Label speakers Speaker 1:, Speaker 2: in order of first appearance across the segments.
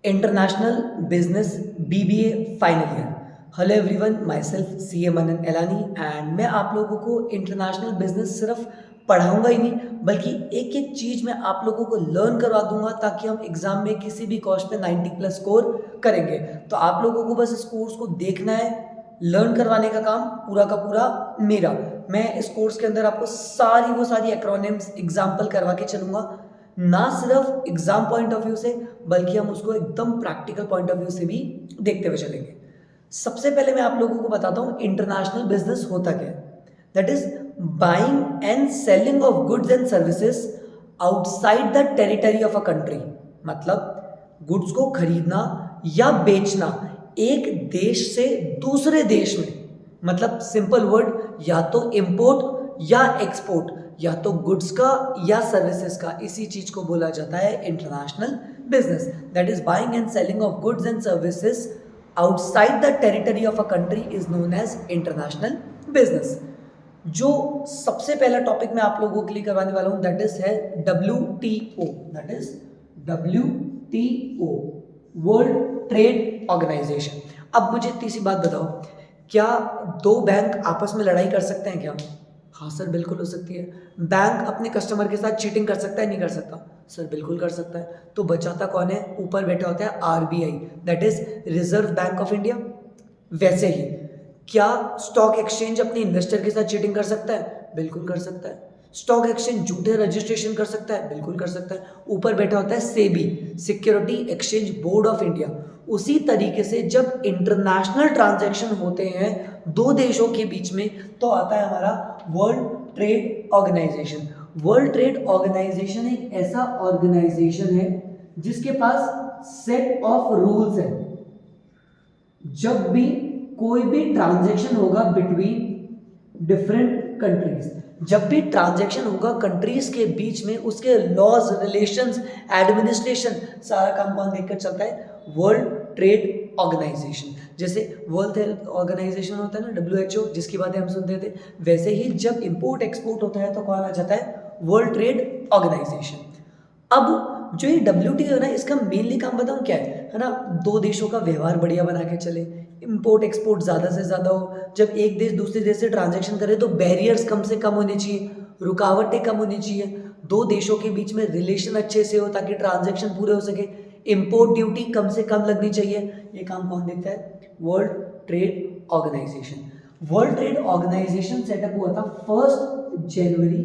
Speaker 1: International business BBA final year. Hello everyone, myself C A Manan Elani and मैं आप लोगों को इंटरनेशनल बिजनेस सिर्फ पढ़ाऊंगा ही नहीं बल्कि एक एक चीज़ मैं आप लोगों को लर्न करवा दूंगा ताकि हम एग्जाम में किसी भी कॉस्ट पे 90 प्लस स्कोर करेंगे। तो आप लोगों को बस इस कोर्स को देखना है, लर्न करवाने का काम पूरा का पूरा मेरा। मैं इस कोर्स के अंदर आपको सारी एक्रोनिम्स एग्जाम्पल करवा के चलूंगा, ना सिर्फ एग्जाम पॉइंट ऑफ व्यू से बल्कि हम उसको एकदम प्रैक्टिकल पॉइंट ऑफ व्यू से भी देखते हुए चलेंगे। सबसे पहले मैं आप लोगों को बताता हूं इंटरनेशनल बिजनेस होता क्या है। That is buying and selling of goods and services outside the territory of a country. मतलब गुड्स को खरीदना या बेचना एक देश से दूसरे देश में, मतलब सिंपल वर्ड, या तो इंपोर्ट या एक्सपोर्ट, या तो गुड्स का या सर्विसेज का, इसी चीज को बोला जाता है international business. That is buying and selling of goods and services outside the territory of a country is known as international business. जो सबसे पहला टॉपिक मैं आप लोगों के लिए करवाने वाला हूं दैट इज है WTO। That is WTO, world trade organization. अब मुझे इतनी सी बात बताओ, क्या दो बैंक आपस में लड़ाई कर सकते हैं क्या? हाँ सर, बिल्कुल हो सकती है। बैंक अपने कस्टमर के साथ चीटिंग कर सकता है, नहीं कर सकता? सर बिल्कुल कर सकता है। तो बचाता कौन है? ऊपर बैठा होता है RBI, that is reserve bank of India. वैसे ही क्या स्टॉक एक्सचेंज अपने इन्वेस्टर के साथ चीटिंग कर सकता है? बिल्कुल कर सकता है। स्टॉक एक्सचेंज झूठे रजिस्ट्रेशन कर सकता है? बिल्कुल कर सकता है। ऊपर बैठा होता है SEBI, security exchange board of India. उसी तरीके से जब इंटरनेशनल ट्रांजैक्शन होते हैं दो देशों के बीच में तो आता है हमारा world trade organization. World trade organization एक ऐसा ऑर्गेनाइजेशन है जिसके पास सेट ऑफ रूल्स है। जब भी कोई भी ट्रांजैक्शन होगा बिटवीन डिफरेंट कंट्रीज, जब भी ट्रांजैक्शन होगा कंट्रीज के बीच में, उसके लॉज, रिलेशंस, एडमिनिस्ट्रेशन, सारा काम कौन देखकर चलता है? World trade organization. जैसे वर्ल्ड हेल्थ ऑर्गेनाइजेशन होता है ना, WHO, जिसकी बातें हम सुनते थे, वैसे ही जब इंपोर्ट एक्सपोर्ट होता है तो कौन आ जाता है? World trade organization. अब जो ये WTO है ना, इसका मेनली काम बताऊं क्या है ना? दो देशों का व्यवहार बढ़िया बना के चले, इंपोर्ट एक्सपोर्ट ज़्यादा से ज़्यादा हो। जब एक देश दूसरे देश से ट्रांजैक्शन करे तो बैरियर्स कम से कम होने चाहिए, रुकावटें कम होनी चाहिए, दो देशों के बीच में रिलेशन अच्छे से हो ताकि ट्रांजैक्शन पूरे हो सके, इंपोर्ट ड्यूटी कम से कम लगनी चाहिए। ये काम कौन देखता है? World trade organization. World trade organization setup हुआ था 1 जनवरी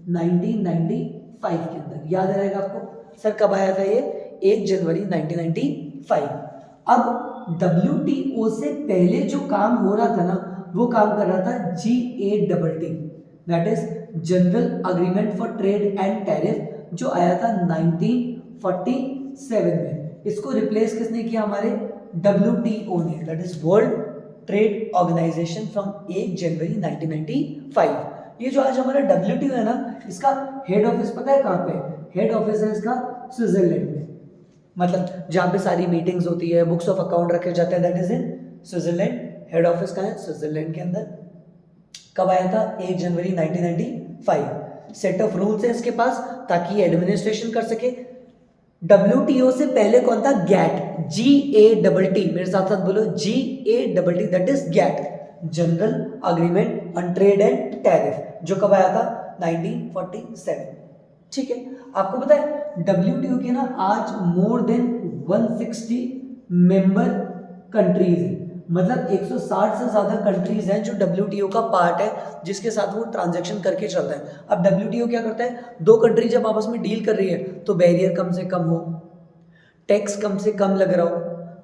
Speaker 1: 1995 के अंदर। याद रहेगा आपको? सर कब आया था ये? 1 जनवरी 1995। अब WTO से पहले जो काम हो रहा था ना, वो काम कर रहा था GATT, that is general agreement for trade and tariff, जो आया था 1947 में। इसको रिप्लेस किसने किया? हमारे WTO ने, that is world trade organization, from 1 जनवरी 1995। ये जो आज हमारा WTO है ना, इसका हेड ऑफिस पता है कहाँ पे? हेड ऑफिस है इसका स्विट्जरलैंड में। मतलब जहाँ पे सारी मीटिंग्स होती है, बुक्स ऑफ अकाउंट रखे जाते हैं, that is in Switzerland. Head office कहाँ है? स्विट्जरलैंड के अंदर। कब आया था? 1 जनवरी 1995। सेट ऑफ रूल्स है इसके पास ताकि एडमिनिस्ट्रेशन कर सके। WTO से पहले कौन था? GATT, GATT, मेरे साथ साथ बोलो GATT, that is GATT, general agreement on trade and tariff, जो कब आया था? 1947। ठीक है, आपको पता है WTO के ना आज मोर देन 160 मेंबर कंट्रीज हैं। मतलब 160 से ज्यादा कंट्रीज हैं जो WTO का पार्ट है, जिसके साथ वो ट्रांजैक्शन करके चलता है। अब WTO क्या करता है? दो कंट्री जब आपस में डील कर रही है तो बैरियर कम से कम हो, टैक्स कम से कम लग रहा हो,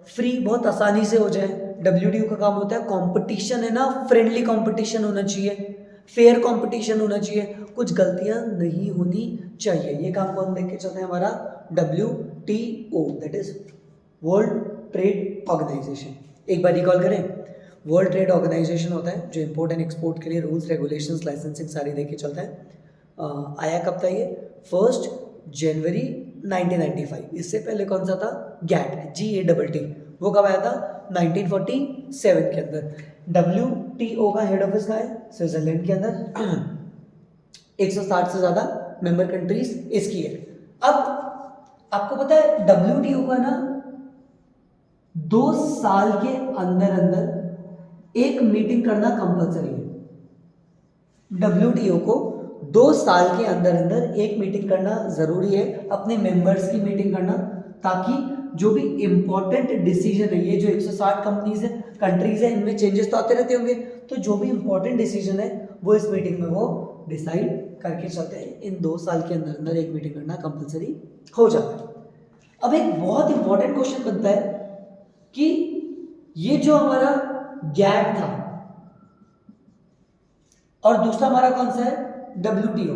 Speaker 1: फ्री बहुत आसानी से हो जाए। WTO का काम होता है कंपटीशन है ना, फ्रेंडली कंपटीशन होना चाहिए, फेयर कंपटीशन होना चाहिए, कुछ गलतियां नहीं होनी चाहिए। ये काम कौन देख के चलता है? हमारा WTO, that is world trade organization. एक बार रिकॉल करें, वर्ल्ड ट्रेड ऑर्गेनाइजेशन होता है जो इंपोर्ट एंड एक्सपोर्ट के लिए रूल्स, रेगुलेशंस, लाइसेंसिंग सारी देके चलता है। आया कब था ये? 1 जनवरी 1995। इससे पहले कौन सा था? GATT, वो कब आया था? 1947 के अंदर। WTO का हेड ऑफिस कहाँ है? स्विट्जरलैंड के अंदर। 160 से ज्यादा मेंबर कंट्रीज इसकी है। अब आपको पता है WTO का ना 2 साल के अंदर अंदर एक मीटिंग करना कंपलसरी है। डब्ल्यूटीओ को 2 साल के अंदर अंदर एक मीटिंग करना जरूरी है, अपने मेंबर्स की मीटिंग करना, ताकि जो भी इंपॉर्टेंट डिसीजन है, ये जो 160 कंपनीज है, कंट्रीज है, इनमें चेंजेस तो आते रहते होंगे, तो जो भी इंपॉर्टेंट डिसीजन है वो इस मीटिंग में वो डिसाइड करके चलते हैं। इन 2 साल के अंदर अंदर एक मीटिंग करना कंपलसरी हो जाता है। अब एक बहुत इंपॉर्टेंट क्वेश्चन बनता है कि ये जो हमारा गैप था और दूसरा हमारा कौन सा है, डब्ल्यूटीओ,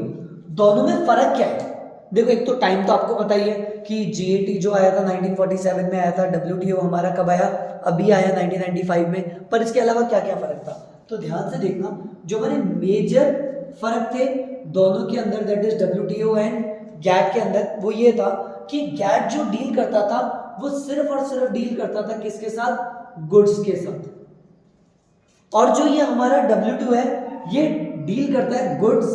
Speaker 1: दोनों में फर्क क्या है? देखो, एक तो टाइम तो आपको पता ही है कि जीएटी जो आया था 1947 में आया था, डब्ल्यूटीओ हमारा कब आया, अभी आया 1995 में, पर इसके अलावा क्या क्या फर्क था? तो ध्यान से देखना, जो हमारे मेजर फर्क थे दोनों के अंदर, that is WTO and GATT के अंदर, वो ये था कि गैट जो डील करता था वो सिर्फ और सिर्फ डील करता था किसके साथ, गुड्स के साथ, और जो ये हमारा डब्ल्यूटीओ है ये डील करता है goods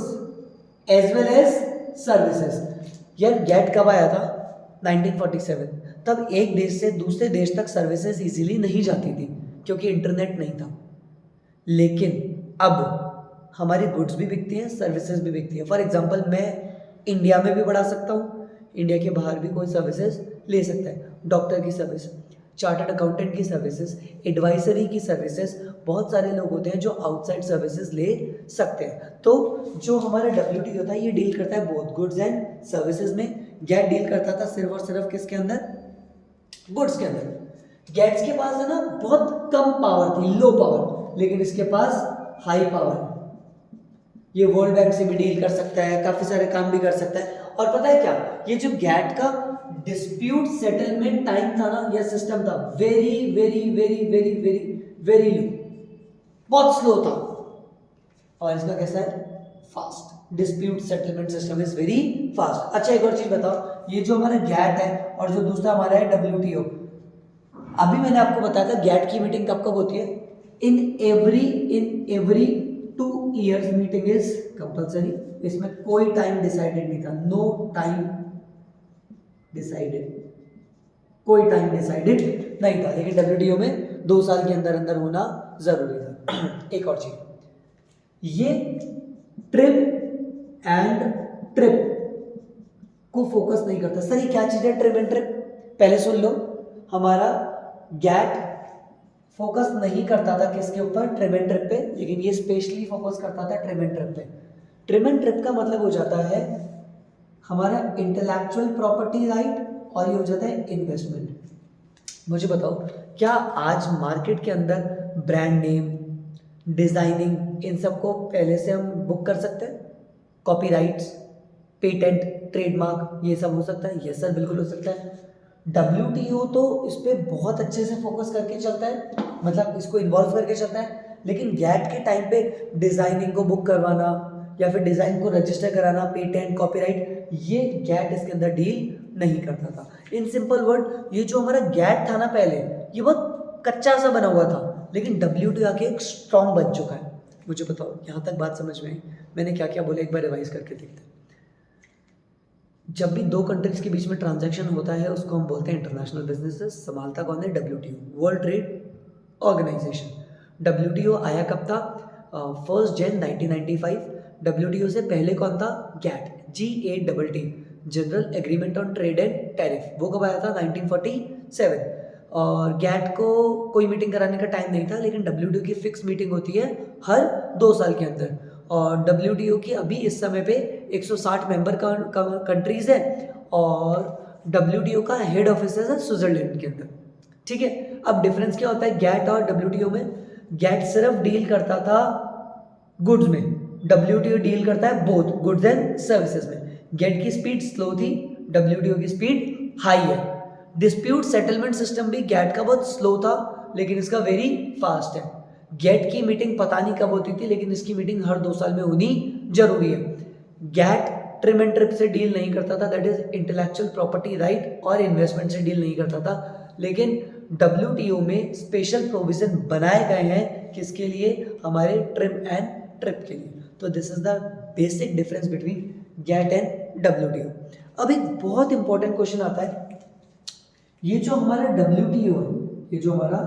Speaker 1: as well as services. यार गैट कब आया था, 1947, तब एक देश से दूसरे देश तक सर्विसेज इजीली नहीं जाती थी क्योंकि इंटरनेट नहीं था। लेकिन अब हमारी गुड्स भी बिकती हैं, सर्विसेज भी बिकती हैं। फॉर एग्जांपल, मैं इंडिया में भी बढ़ा सकता हूँ, इंडिया के बाहर भी कोई सर्विसेज ले सकता है, डॉक्टर की सर्विस, चार्टर्ड अकाउंटेंट की सर्विसेज, एडवाइजरी की सर्विसेज, बहुत सारे लोग होते हैं जो आउटसाइड सर्विसेज ले सकते हैं। तो जो हमारा डब्ल्यूटीओ होता है ये डील करता है बोथ गुड्स एंड सर्विसेज में, गैट डील करता था सिर्फ और सिर्फ किसके अंदर, गुड्स के अंदर। गैट्स के पास है ना बहुत कम पावर थी, लो पावर, लेकिन इसके पास हाई पावर है, ये वर्ल्ड बैंक से भी डील कर सकता है, काफी सारे काम भी कर सकता है। और पता है क्या, ये जो गैट का डिस्प्यूट सेटलमेंट टाइम था ना, यह सिस्टम था very very very very very very low, बहुत स्लो था, और इसका कैसा है, fast. Dispute settlement system is very fast. अच्छा, एक और चीज बताओ, ये जो हमारा गैट है और जो दूसरा हमारा है डब्ल्यूटीओ, अभी मैंने आपको बताया था गैट की मीटिंग कब कब होती है, in every 2 years meeting is compulsory. इसमें कोई टाइम डिसाइडेड नहीं था, नो टाइम डिसाइडेड, कोई टाइम डिसाइडेड नहीं था, लेकिन डब्ल्यूटीओ में 2 साल के अंदर अंदर होना जरूरी था। एक और चीज, ये ट्रिम एंड ट्रिप को फोकस नहीं करता। सर ये क्या चीज है ट्रिम एंड ट्रिप? पहले सुन लो, हमारा गैट फोकस नहीं करता था किसके ऊपर, ट्रिम एंड ट्रिप पे, लेकिन ये स्पेशली फोकस करता था ट्रिम एंड ट्रिप पे। ट्रिम एंड ट्रिप का मतलब हो जाता है हमारा इंटेलेक्चुअल प्रॉपर्टी राइट, और ये हो जाता है इन्वेस्टमेंट। मुझे बताओ, क्या आज मार्केट के अंदर ब्रांड नेम, डिजाइनिंग, इन सबको पहले से हम बुक कर सकते हैं? कॉपीराइट्स, पेटेंट, ट्रेडमार्क, ये सब हो सकता है? यस सर, बिल्कुल हो सकता है। डब्ल्यूटीओ तो इस पर बहुत अच्छे से फोकस करके चलता है, मतलब इसको इन्वॉल्व करके चलता है, लेकिन गैट के टाइम पे डिजाइनिंग को बुक करवाना या फिर डिजाइन को रजिस्टर कराना, पेटेंट, कॉपीराइट, ये गैट इसके अंदर डील नहीं करता था। इन सिंपल वर्ड, ये जो हमारा गैट था ना पहले, ये बहुत कच्चा सा बना हुआ था, लेकिन डब्ल्यूटीओ आके एक स्ट्रॉन्ग बन चुका है। मुझे बताओ, यहाँ तक बात समझ में आई? मैंने क्या क्या बोला, एक बार रिवाइज करके देखते हैं। जब भी 2 कंट्रीज के बीच में ट्रांजैक्शन होता है उसको हम बोलते हैं इंटरनेशनल बिजनेसेस। संभालता कौन है? WTO, world trade organization. WTO आया कब था? 1 जनवरी 1995। डब्ल्यूटीओ से पहले कौन था? GATT, GATT, general agreement on trade and tariff, वो कब आया था? 1947। और गैट को कोई मीटिंग कराने का टाइम नहीं था, लेकिन डब्ल्यूटीओ की फिक्स मीटिंग होती है हर 2 साल के अंदर। और डब्ल्यूटीओ की अभी इस समय पे 160 मेंबर कंट्रीज है, और डब्ल्यूटीओ का हेड ऑफिस है स्विट्जरलैंड के अंदर। ठीक है, अब डिफरेंस क्या होता है गैट और डब्ल्यूटीओ में? गैट सिर्फ डील करता था गुड्स में, डब्ल्यूटीओ डील करता है बोथ गुड्स एंड सर्विसेज में। गैट की स्पीड स्लो थी, डब्ल्यूटीओ की स्पीड हाई है। डिस्प्यूट सेटलमेंट सिस्टम भी गैट का बहुत स्लो था, लेकिन इसका वेरी फास्ट है। गैट की मीटिंग पता नहीं कब होती थी, लेकिन इसकी मीटिंग हर 2 साल में होनी जरूरी है। गैट ट्रिम एंड ट्रिप से डील नहीं करता था, that is intellectual property right और इन्वेस्टमेंट से डील नहीं करता था, लेकिन डब्ल्यूटीओ में स्पेशल प्रोविजन बनाए गए हैं किसके लिए? हमारे ट्रिम एंड ट्रिप के लिए। तो this is the basic difference between GATT and WTO. अब एक बहुत इंपॉर्टेंट क्वेश्चन आता है, ये जो हमारा डब्ल्यूटीओ है ये जो हमारा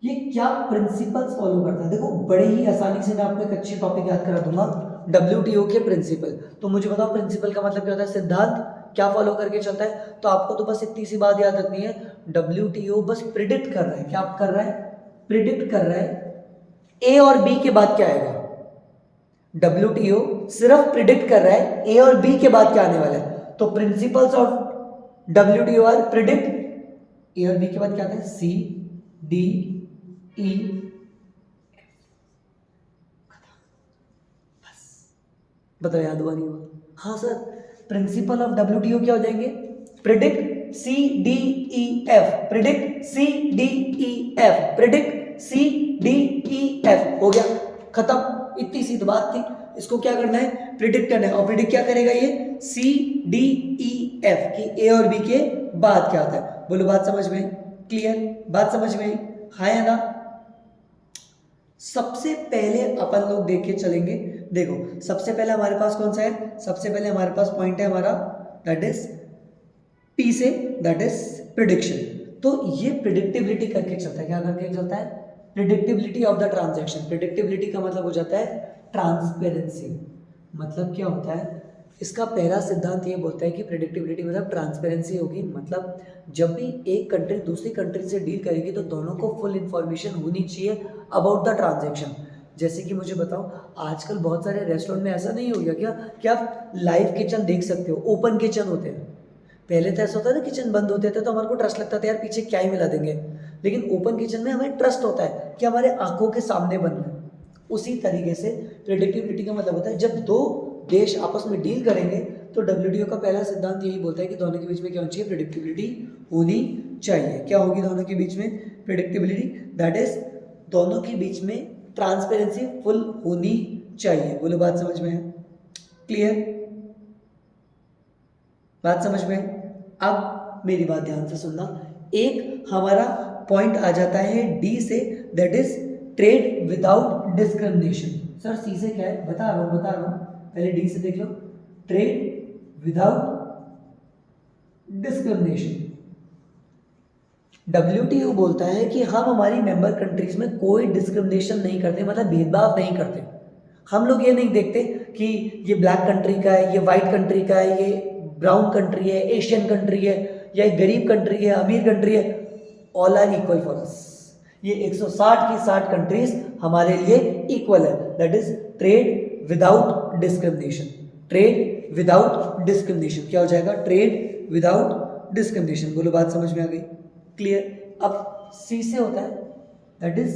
Speaker 1: ये क्या प्रिंसिपल्स फॉलो करता है, देखो बड़े ही आसानी से मैं आपको एक अच्छी टॉपिक याद करा दूंगा, WTO के प्रिंसिपल। तो मुझे बताओ प्रिंसिपल का मतलब क्या होता है, सिद्धांत क्या फॉलो करके चलता है। तो आपको तो बस इतनी सी बात याद रखनी है, WTO बस प्रिडिक्ट कर रहा है, क्या कर रहा है, प्रिडिक्ट कर रहा है ए और बी के बाद क्या आएगा। WTO सिर्फ प्रिडिक्ट कर रहा है ए और बी के बाद क्या आने वाला है। तो principles of WTO are predict, A और बी के बाद क्या आता है, C D E, बताओ याद हुआ नहीं हुआ। हाँ सर, प्रिंसिपल ऑफ WTO क्या हो जाएंगे, predict CDEF, predict CDEF, predict CDEF, हो गया खत्म। इतनी सी तो बात थी, इसको क्या करना है, प्रिडिक्ट करना है। और प्रिडिक्ट क्या करेगा ये, CDEF की ए और बी के बाद क्या आता है। बोलो बात समझ में, क्लियर, बात समझ में, हाँ या ना। सबसे पहले अपन लोग देख के चलेंगे, देखो सबसे पहले हमारे पास कौन सा है, सबसे पहले हमारे पास पॉइंट है हमारा, दैट इज पी से, दैट इज प्रिडिक्शन। तो ये प्रिडिक्टिबिलिटी करके चलता है, क्या करके चलता है, प्रिडिक्टिबिलिटी ऑफ द ट्रांजैक्शन। प्रिडिक्टिबिलिटी का मतलब हो जाता है ट्रांसपेरेंसी। मतलब क्या होता है, इसका पहला सिद्धांत ये बोलता है कि प्रिडिक्टिबिलिटी मतलब ट्रांसपेरेंसी होगी। मतलब जब भी एक कंट्री दूसरी कंट्री से डील करेगी तो दोनों को फुल इन्फॉर्मेशन होनी चाहिए अबाउट द ट्रांजैक्शन। जैसे कि मुझे बताओ, आजकल बहुत सारे रेस्टोरेंट में ऐसा नहीं हो गया क्या कि आप लाइव किचन देख सकते हो, ओपन किचन होते हैं। पहले तो ऐसा होता है ना, किचन बंद होते थे तो हमारे को ट्रस्ट लगता था यार पीछे क्या ही मिला देंगे, लेकिन ओपन किचन में हमें ट्रस्ट होता है कि हमारे आंखों के सामने बन रहा है। उसी तरीके से प्रेडिक्टिबिलिटी का मतलब होता है जब दो देश आपस में डील करेंगे तो WTO का पहला सिद्धांत यही बोलता है कि दोनों के बीच में क्या होनी चाहिए, प्रेडिक्टिबिलिटी होनी चाहिए। क्या होगी दोनों के बीच में, प्रेडिक्टिबिलिटी, दैट इज दोनों के बीच में ट्रांसपेरेंसी फुल होनी चाहिए। बोलो बात समझ में है, क्लियर, बात समझ में। अब मेरी बात ध्यान से सुनना, एक हमारा पॉइंट आ जाता है D से, that is trade without discrimination. Sir C से क्या है, बता रहा हूं, पहले D से देख लो, ट्रेड विदाउट डिस्क्रिमिनेशन। WTO बोलता है कि हम हमारी मेंबर कंट्रीज में कोई डिस्क्रिमिनेशन नहीं करते, मतलब भेदभाव नहीं करते। हम लोग ये नहीं देखते कि ये ब्लैक कंट्री का है, ये वाइट कंट्री का है, ये ब्राउन कंट्री है, एशियन कंट्री है, या गरीब कंट्री है, अमीर कंट्री है, all are equal for us. ये 160 की 60 कंट्रीज हमारे लिए इक्वल है, that is trade without discrimination. Trade without discrimination क्या हो जाएगा, ट्रेड विदाउट डिस्क्रिमिनेशन। बोलो बात समझ में आ गई, क्लियर। अब C से होता है दैट इज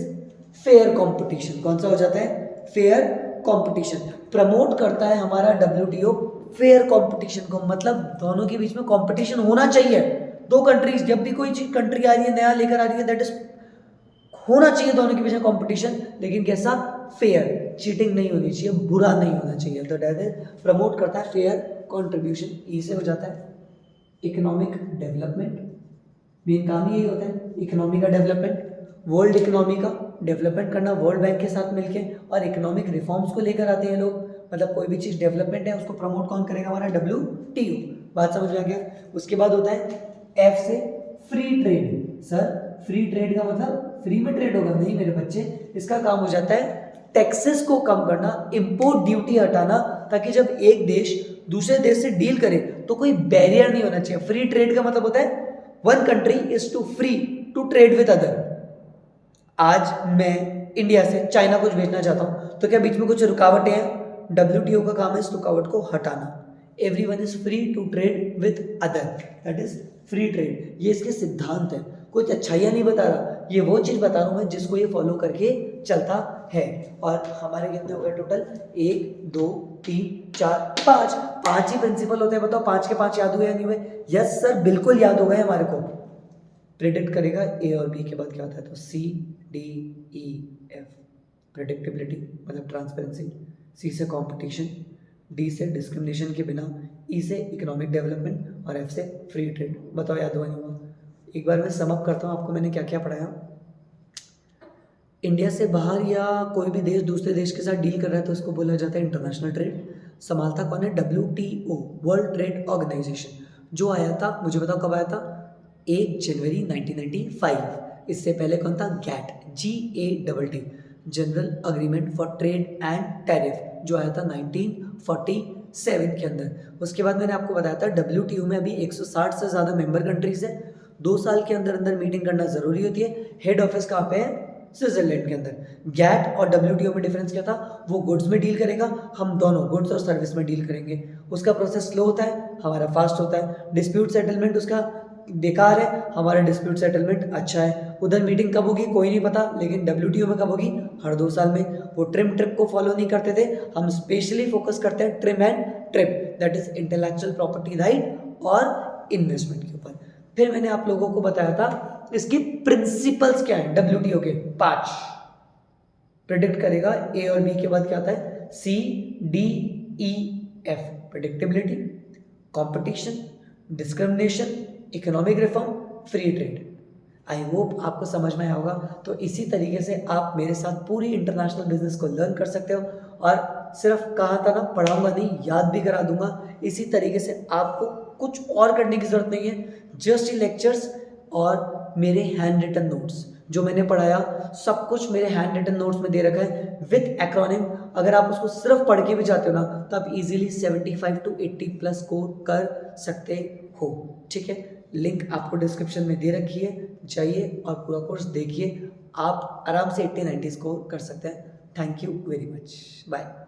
Speaker 1: फेयर कंपटीशन। कौन सा हो जाता है, फेयर कंपटीशन। प्रमोट करता है हमारा WTO फेयर कंपटीशन को, मतलब दोनों के बीच में कंपटीशन होना चाहिए। दो कंट्रीज, जब भी कोई चीज कंट्री आ रही है, नया लेकर आ रही है, दैट इज होना चाहिए दोनों के बीच में कंपटीशन, लेकिन कैसा, फेयर, चीटिंग नहीं होनी चाहिए, बुरा नहीं होना चाहिए। तो दैट इज प्रमोट करता है फेयर कंट्रीब्यूशन। ई से हो जाता है इकोनॉमिक डेवलपमेंट। मेन काम ही यही होता है, इकोनॉमी का डेवलपमेंट, वर्ल्ड इकोनॉमी का डेवलपमेंट करना, वर्ल्ड बैंक के साथ मिलके, और इकोनॉमिक रिफॉर्म्स को लेकर आते हैं लोग। मतलब कोई भी चीज़ डेवलपमेंट है उसको प्रमोट कौन करेगा, हमारा WTO। बात समझ में आ गया। उसके बाद होता है F से free trade. Sir free trade का मतलब फ्री में ट्रेड होगा, नहीं मेरे बच्चे, इसका काम हो जाता है टैक्सेस को कम करना, इंपोर्ट ड्यूटी हटाना, ताकि जब एक देश दूसरे देश से डील करे तो कोई बैरियर नहीं होना चाहिए। फ्री ट्रेड का मतलब होता है one country is to free to trade with other. आज मैं इंडिया से चाइना कुछ भेजना चाहता हूं तो क्या बीच में कुछ रुकावटें हैं, WTO का काम है इस रुकावट को हटाना। Everyone is free to trade with other, that is free trade. ये इसके सिद्धांत है, कुछ अच्छाइयाँ नहीं बता रहा, ये वो चीज़ बता रहा हूँ मैं जिसको ये फॉलो करके चलता है। और हमारे कितने हो गए टोटल, 1 2 3 4 5, 5 ही प्रिंसिपल होते हैं। बताओ 5 के 5 याद हुए या नहीं हुए? यस सर, बिल्कुल याद हो गए हमारे को। प्रेडिक्ट करेगा ए और बी के बाद क्या होता है, तो CDEF प्रेडिक्टेबिलिटी मतलब ट्रांसपेरेंसी, C से कंपटीशन, D से डिस्क्रिमिनेशन के बिना, E से इकोनॉमिक डेवलपमेंट और F से फ्री ट्रेड। बताओ याद हुआ नहीं हुआ? एक बार मैं समअप करता हूँ आपको मैंने क्या क्या पढ़ाया। इंडिया से बाहर या कोई भी देश दूसरे देश के साथ डील कर रहा है तो इसको बोला जाता है इंटरनेशनल ट्रेड। संभालता कौन है, WTO, वर्ल्ड ट्रेड ऑर्गेनाइजेशन। जो आया था, मुझे बताओ कब आया था, 1 जनवरी 1995। इससे पहले कौन था? GATT, GATT, general agreement for trade and tariff, जो आया था 1947 के अंदर। उसके बाद मैंने आपको बताया था WTO में अभी 160 से ज़्यादा मेंबर कंट्रीज है। 2 साल के अंदर अंदर मीटिंग करना ज़रूरी होती है। हेड ऑफिस कहाँ पे है? स्विट्जरलैंड के अंदर। गैट और WTO में डिफरेंस क्या था? वो गुड्स में डील करेगा, हम दोनों गुड्स और सर्विस में डील करेंगे। उसका प्रोसेस स्लो होता है, हमारा फास्ट होता है। डिस्प्यूट सेटलमेंट उसका बेकार है, हमारा डिस्प्यूट सेटलमेंट अच्छा है। उधर मीटिंग कब होगी कोई नहीं पता, लेकिन WTO में कब होगी? हर 2 साल में। वो ट्रिप को फॉलो नहीं करते थे, हम स्पेशली फोकस करते हैं trim and trip, that is intellectual property right और इन्वेस्टमेंट के ऊपर। फिर मैंने आप लोगों को बताया था इसकी प्रिंसिपल्स क्या है WTO के 5। प्रिडिक्ट करेगा, A और B के बाद क्या आता है? CDEF, predictability, competition, discrimination, economic reform, free trade. I hope आपको समझ में आया होगा। तो इसी तरीके से आप मेरे साथ पूरी इंटरनेशनल बिजनेस को लर्न कर सकते हो, और सिर्फ कहा था ना, पढ़ाऊंगा नहीं, याद भी करा दूंगा। इसी तरीके से आपको कुछ और करने की जरूरत नहीं है, जस्ट ये लेक्चर्स और मेरे हैंड रिटन नोट्स जो मैंने पढ़ाया, सब कुछ मेरे हैंड रिटन नोट्स में दे रखा है विद एक्रोनिम। अगर आप उसको सिर्फ पढ़ के भी जाते हो ना, तो आप इजीली 75 to 80 प्लस स्कोर कर सकते हो। ठीक है, लिंक आपको डिस्क्रिप्शन में दे रखी है, जाइए और पूरा कोर्स देखिए, आप आराम से 80-90 स्कोर कर सकते हैं। Thank you very much, bye.